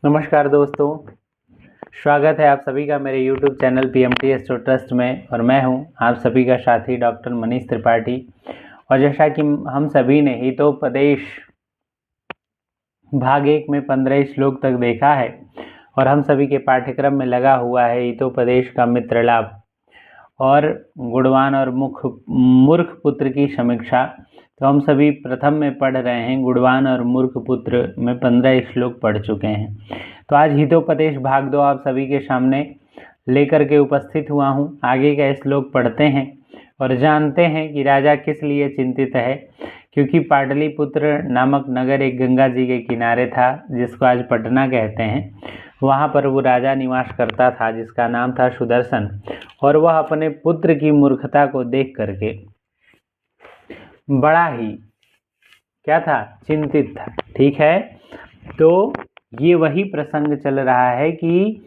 नमस्कार दोस्तों, स्वागत है आप सभी का मेरे YouTube channel PMT astro trust में। और मैं हूं आप सभी का साथी डॉक्टर मनीष त्रिपाठी। और जैसा कि हम सभी ने हितोपदेश भाग 1 में 15 श्लोक तक देखा है और हम सभी के पाठ्यक्रम में लगा हुआ है हितोपदेश का मित्र लाभ और गुणवान और मूर्ख पुत्र की समीक्षा। तो हम सभी प्रथम में पढ़ रहे हैं, गुणवान और मूर्ख पुत्र में 15 श्लोक पढ़ चुके हैं। तो आज हितोपदेश भाग 2 आप सभी के सामने लेकर के उपस्थित हुआ हूँ। आगे का श्लोक पढ़ते हैं और जानते हैं कि राजा किस लिए चिंतित है। क्योंकि पाटलिपुत्र नामक नगर एक गंगा जी के किनारे था, जिसको आज पटना कहते हैं। वहाँ पर वो राजा निवास करता था, जिसका नाम था सुदर्शन। और वह अपने पुत्र की मूर्खता को देख करके बड़ा ही क्या था, चिंतित था। ठीक है, तो ये वही प्रसंग चल रहा है कि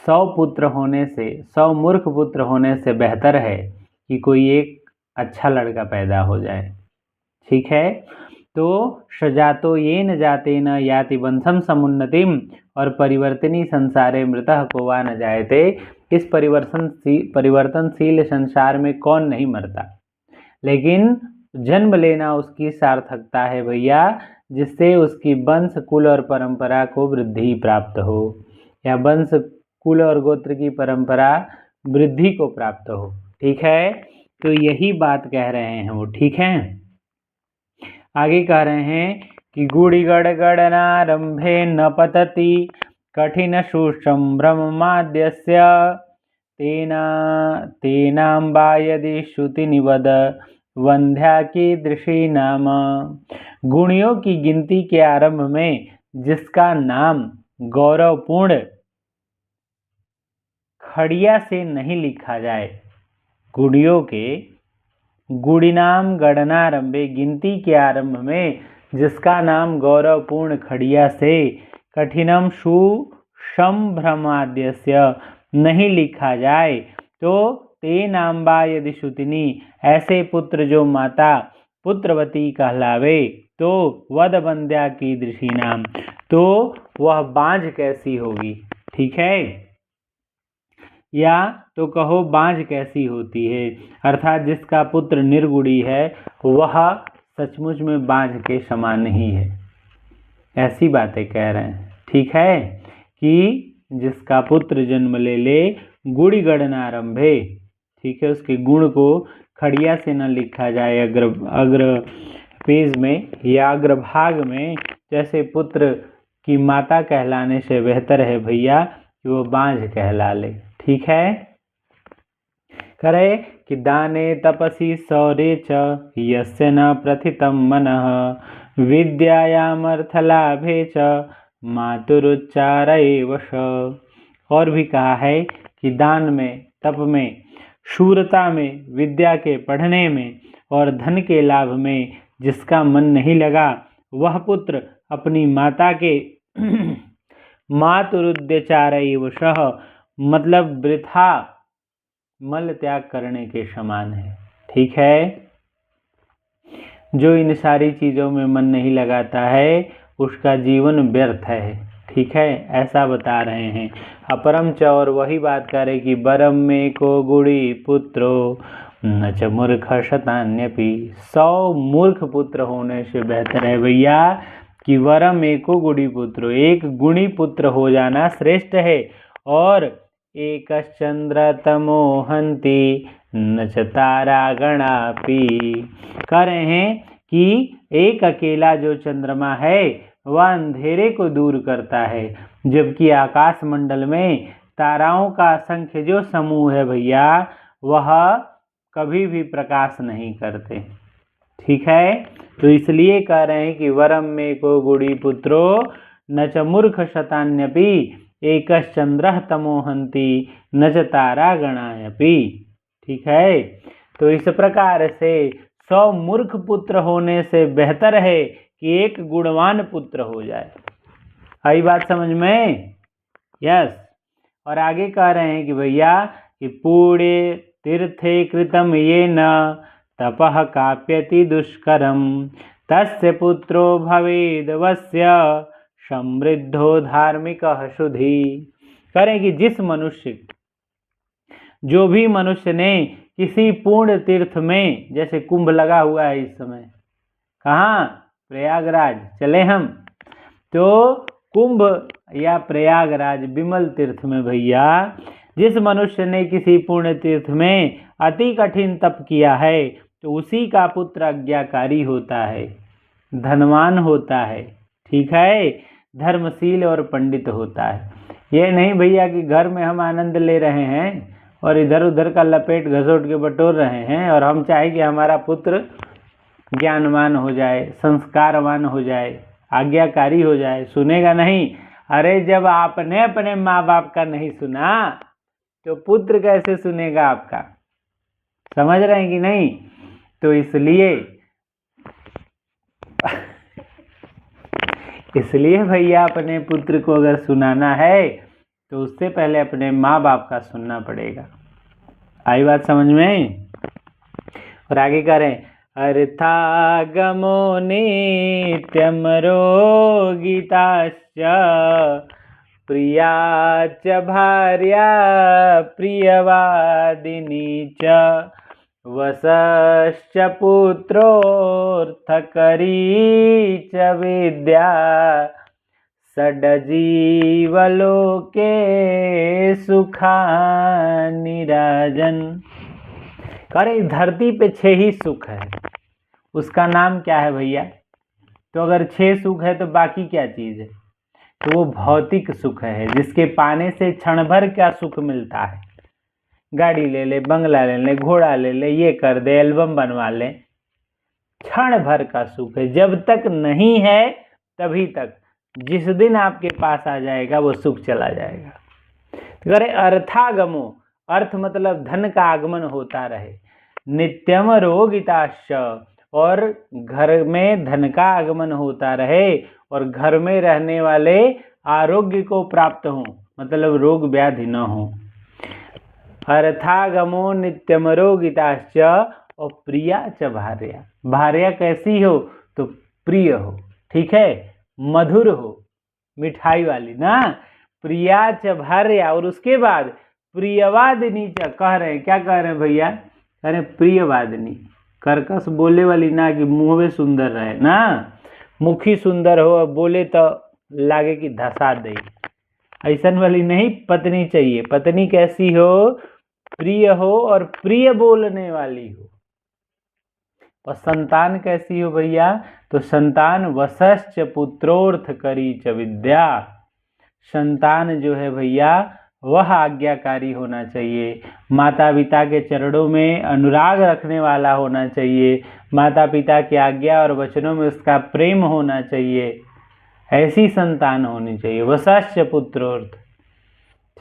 100 पुत्र होने से, 100 मूर्ख पुत्र होने से बेहतर है कि कोई एक अच्छा लड़का पैदा हो जाए। ठीक है, तो सजातो ये न जाते न याति वंशम समुन्नतिम और परिवर्तनी संसारे मृतः को वा न जायते। इस परिवर्तनशील संसार में कौन नहीं मरता, लेकिन जन्म लेना उसकी सार्थकता है भैया, जिससे उसकी वंश कुल और परंपरा को वृद्धि प्राप्त हो, या वंश कुल और गोत्र की परंपरा वृद्धि को प्राप्त हो। ठीक है, तो यही बात कह रहे हैं वो। ठीक है, आगे कह रहे हैं कि गुड़ी गड़ गड़नारंभे न पतति कठिन सुसंभ्रमाद्यस्य तेनाम्बा यदि श्रुति निवद वंध्या की दृषि नाम। गुणियों की गिनती के आरंभ में जिसका नाम गौरवपूर्ण खड़िया से नहीं लिखा जाए, गुणियों के गुणिनाम गणनारंभे गिनती के आरंभ में जिसका नाम गौरवपूर्ण खड़िया से कठिनम सुसंभ्रमाद्यस्य नहीं लिखा जाए, तो ते नाम्बा यदि श्रुतिनी, ऐसे पुत्र जो माता पुत्रवती कहलावे, तो वद बंध्या की दृषि नाम, तो वह बांझ कैसी होगी। ठीक है, या तो कहो बांझ कैसी होती है, अर्थात जिसका पुत्र निर्गुणी है वह सचमुच में बांझ के समान ही है, ऐसी बातें कह रहे हैं। ठीक है, कि जिसका पुत्र जन्म ले गुड़ी गणनारंभे, ठीक है, उसके गुण को खड़िया से न लिखा जाए अग्र पेज में या अग्रभाग में, जैसे पुत्र की माता कहलाने से बेहतर है भैया कि वो बांझ कहला ले। ठीक है, करे कि दाने तपसी शौर्ये च यस्य न प्रथितं मनः विद्यायामर्थलाभे च मातुरुच्चारये वश। और भी कहा है कि दान में, तप में, शूरता में, विद्या के पढ़ने में और धन के लाभ में जिसका मन नहीं लगा, वह पुत्र अपनी माता के मातुरुद्यचारये वशः, मतलब वृथा मल त्याग करने के समान है। ठीक है, जो इन सारी चीज़ों में मन नहीं लगाता है उसका जीवन व्यर्थ है। ठीक है, ऐसा बता रहे हैं। अपरम च, और वही बात करे कि बरम में को गुड़ी पुत्रो न च मूर्ख शतान्यपि। 100 मूर्ख पुत्र होने से बेहतर है भैया कि वरम एको गुड़ी पुत्रो, एक गुणी पुत्र हो जाना श्रेष्ठ है। और एक चंद्र तमोहंती न च तारा गणापि। कह रहे हैं कि एक अकेला जो चंद्रमा है वह अंधेरे को दूर करता है, जबकि आकाश मंडल में ताराओं का असंख्य जो समूह है भैया, वह कभी भी प्रकाश नहीं करते। ठीक है, तो इसलिए कह रहे हैं कि वरम में को गुड़ी पुत्रो न च मूर्ख शतान्यपि एक चंद्र तमोहंती न च तारा गणायपि। ठीक है, तो इस प्रकार से 100 मूर्ख पुत्र होने से बेहतर है कि एक गुणवान पुत्र हो जाए। आई बात समझ में? यस। और आगे कह रहे हैं कि भैया कि पूरे तीर्थे कृतम ये न तपः काप्यति दुष्करम तस्य पुत्रो भवेद्वस्य समृद्धो धार्मिक शुद्धि। करें कि जिस मनुष्य, जो भी मनुष्य ने किसी पूर्ण तीर्थ में, जैसे कुंभ लगा हुआ है इस समय, कहाँ? प्रयागराज चले हम, तो कुंभ या प्रयागराज विमल तीर्थ में भैया जिस मनुष्य ने किसी पुण्य तीर्थ में अति कठिन तप किया है तो उसी का पुत्र आज्ञाकारी होता है, धनवान होता है, ठीक है, धर्मशील और पंडित होता है। ये नहीं भैया कि घर में हम आनंद ले रहे हैं और इधर उधर का लपेट घसोट के बटोर रहे हैं और हम चाहे कि हमारा पुत्र ज्ञानवान हो जाए, संस्कारवान हो जाए, आज्ञाकारी हो जाए। सुनेगा नहीं। अरे जब आपने अपने माँ बाप का नहीं सुना तो पुत्र कैसे सुनेगा आपका? समझ रहे हैं कि नहीं? तो इसलिए भैया अपने पुत्र को अगर सुनाना है तो उससे पहले अपने माँ बाप का सुनना पड़ेगा। आई बात समझ में? और आगे करें, अर्थागमो नित्यम रोगिताश्च प्रिया च भार्या प्रियवादिनी च वसश्च पुत्रोऽर्थकरी च विद्या षड्जीवलोके सुखानिराजन। करे धरती पे 6 ही सुख है, उसका नाम क्या है भैया? तो अगर 6 सुख है तो बाकी क्या चीज है? तो वो भौतिक सुख है, जिसके पाने से क्षण भर का सुख मिलता है। गाड़ी ले ले, बंगला ले ले, घोड़ा ले ले, ये कर दे, एल्बम बनवा ले, क्षण भर का सुख है। जब तक नहीं है तभी तक, जिस दिन आपके पास आ जाएगा वो सुख चला जाएगा। तो करे अर्थागमो, अर्थ मतलब धन का आगमन होता रहे, नित्यम रोगिताश्च, और घर में धन का आगमन होता रहे और घर में रहने वाले आरोग्य को प्राप्त हो, मतलब रोग व्याधि न हो। अर्थागमो नित्यम रोगिताश्च, और प्रिया च भार्या, भार्या कैसी हो? तो प्रिय हो, ठीक है, मधुर हो, मिठाई वाली ना, प्रिया च भार्या। और उसके बाद प्रियवादिनी च, कह रहे हैं, क्या कह रहे हैं भैया? कह रहे हैं प्रियवादिनी, कर्कश बोले वाली ना, कि मुँह में सुंदर रहे ना, मुखी सुंदर हो, बोले तो लागे कि धसा दे, ऐसन वाली नहीं पत्नी चाहिए। पत्नी कैसी हो? प्रिय हो और प्रिय बोलने वाली हो। और संतान कैसी हो भैया? तो संतान वसश्च पुत्रोर्थ करी च विद्या, संतान जो है भैया वह आज्ञाकारी होना चाहिए, माता पिता के चरणों में अनुराग रखने वाला होना चाहिए, माता पिता की आज्ञा और वचनों में उसका प्रेम होना चाहिए, ऐसी संतान होनी चाहिए। वसश्च पुत्रोर्थ,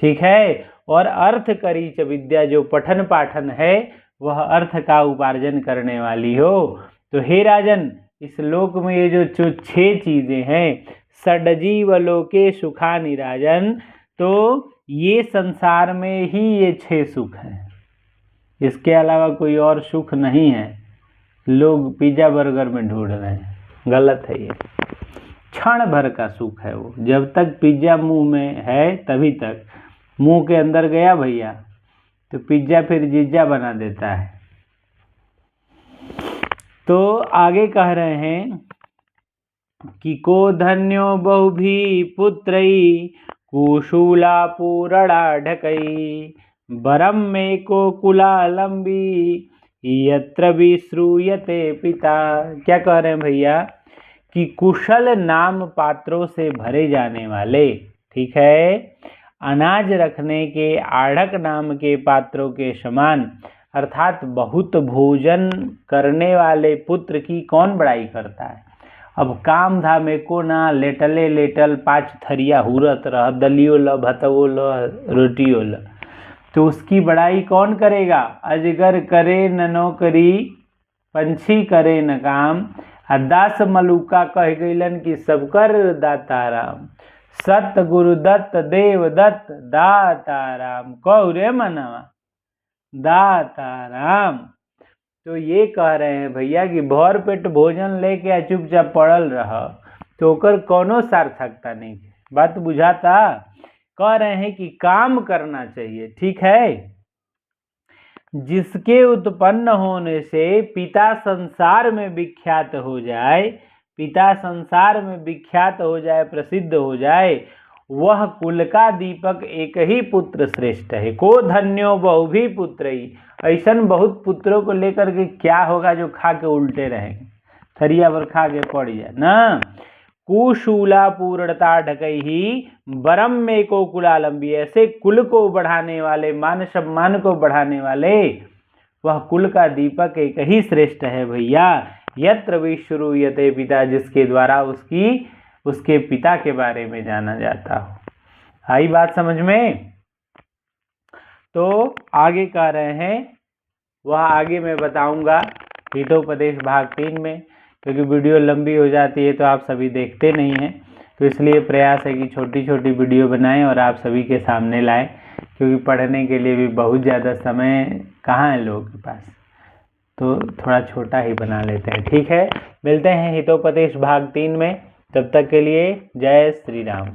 ठीक है। और अर्थ करी च विद्या, जो पठन पाठन है वह अर्थ का उपार्जन करने वाली हो। तो हे राजन, इस लोक में ये जो 6 चीजें हैं, षड्जीवलोके सुखानिराजन, तो ये संसार में ही ये 6 सुख हैं, इसके अलावा कोई और सुख नहीं है। लोग पिज्जा बर्गर में ढूंढ रहे हैं, गलत है ये। क्षण भर का सुख है वो, जब तक पिज्जा मुंह में है तभी तक। मुंह के अंदर गया भैया तो पिज्जा फिर जिज्जा बना देता है। तो आगे कह रहे हैं कि को धन्यो बहुभी पुत्रई कुशूला पूरणा ढकई बरम में को कुलालंबी यत्र भी श्रूयते पिता। क्या कह रहे हैं भैया? कि कुशल नाम पात्रों से भरे जाने वाले, ठीक है, अनाज रखने के आढ़क नाम के पात्रों के समान, अर्थात बहुत भोजन करने वाले पुत्र की कौन बड़ाई करता है? अब काम धाम एको ना, लेटले लेटल 5 थरिया हुरत रह, दलियो ल, भतवो ल, रोटियो ल, तो उसकी बड़ाई कौन करेगा? अजगर करे न नौकरी, पंछी करे न काम, दास मलुका कह गईलन कि सबकर दाता राम, सत गुरु दत्त देव दत्त दाता राम, कहु रे मनवा दाता राम। तो ये कह रहे हैं भैया कि भर पेट भोजन लेके चुपचाप पड़ल रह, तो ओकर कोनो सार्थकता नहीं है। बात बुझाता? कह रहे हैं कि काम करना चाहिए, ठीक है। जिसके उत्पन्न होने से पिता संसार में विख्यात हो जाए, पिता संसार में विख्यात हो जाए, प्रसिद्ध हो जाए, वह कुल का दीपक एक ही पुत्र श्रेष्ठ है। को धन्यो बहु भी पुत्र ही, ऐसन बहुत पुत्रों को लेकर के क्या होगा जो खा के उल्टे रहेंगे, थरिया पर खा के पड़ जाए ना। कुशूला पूर्णता ढकई ही बरम में को कुलालंबी, ऐसे कुल को बढ़ाने वाले, मान सम्मान को बढ़ाने वाले वह कुल का दीपक एक ही श्रेष्ठ है भैया। यत्र विश्रूयते पिता, जिसके द्वारा उसके पिता के बारे में जाना जाता हो। आई बात समझ में? तो आगे कह रहे हैं, वह आगे मैं बताऊंगा हितोपदेश भाग 3 में, क्योंकि वीडियो लंबी हो जाती है तो आप सभी देखते नहीं हैं, तो इसलिए प्रयास है कि छोटी छोटी वीडियो बनाएं और आप सभी के सामने लाएं, क्योंकि पढ़ने के लिए भी बहुत ज़्यादा समय कहाँ है लोगों के पास, तो थोड़ा छोटा ही बना लेते हैं, ठीक है। मिलते हैं हितोपदेश भाग 3 में, तब तक के लिए जय श्री राम।